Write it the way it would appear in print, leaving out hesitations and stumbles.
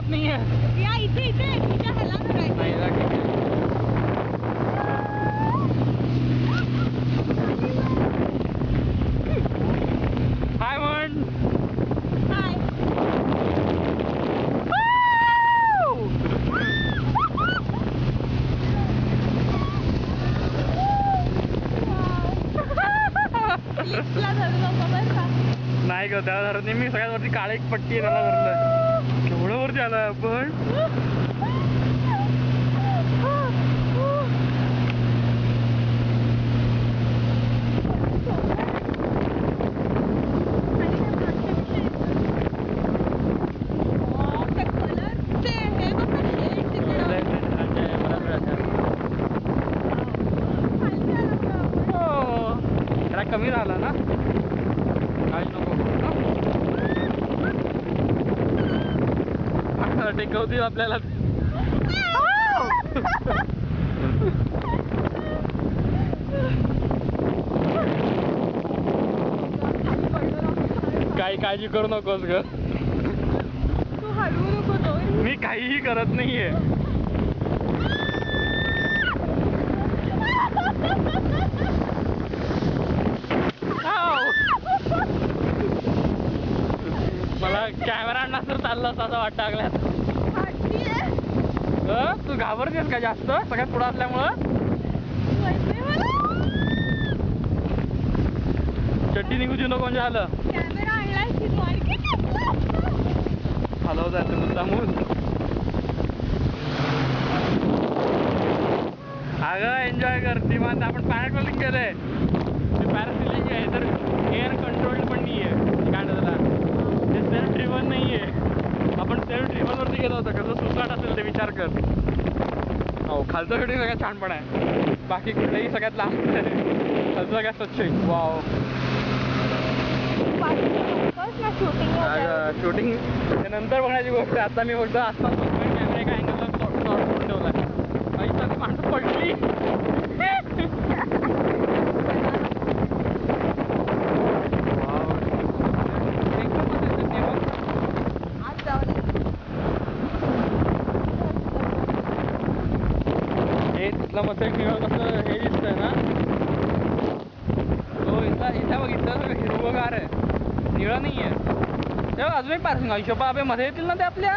दिसत नाहीये. या इथे इथे तुझ्या ह्याला करायचं. नाही ना, ठीक आहे. हाय म्हण. हाय. लिफ्टला धरू नको बरं का. नाही ग त्याला धरत नाही मी. सगळ्यात वरती काळी एक पट्टी आहे त्याला धरलं. केवढं वरती आलाय आपण. कमी झाला ना. काही नको टेकवती आपल्याला. काही काळजी करू नकोस ग. तू हलवू नको तो. मी काहीही करत नाहीये. मला कॅमेरा नसर चाललं असं वाटतं लागल्यात. तू घाबरतेस का जास्त सगळ्यात पुढं असल्यामुळं. चड्डी निघू देऊ नको म्हणजे आलं. कॅमेरा आणलाय हलव जायचं मुद्दामून. अगं एन्जॉय करते मग. आपण पॅराग्लायडिंग केलंय. पॅरासिलिंग आहे तर एअर कंट्रोल्ड पण नाही आहे. काय त्याला ते सेल्फ ड्रिव्हन नाही आहे. आपण सेल्फ ड्रिव्हन वरती गेलो होतो. कसं सुसाट असेल ते विचार कर. हो खालचं शूटिंग सगळ्यात छान पण आहे. बाकी कुठलंही सगळ्यात लास्ट खालचं सगळ्यात स्वच्छ आहे. वाव. शूटिंग नंतर बघण्याची गोष्ट. आता मी बघतो आसपास कॅमेरा एका अँगलला करून ठेवला. ती माणसं पडली. तिथला मस्त निळं कसलं हे दिसतंय ना. तो इथं बघितलं हिरवगार आहे. निळं नाही आहे. तेव्हा अजून एक पार्किंग आहे. हिशोबा मध्ये येतील ना ते आपल्या.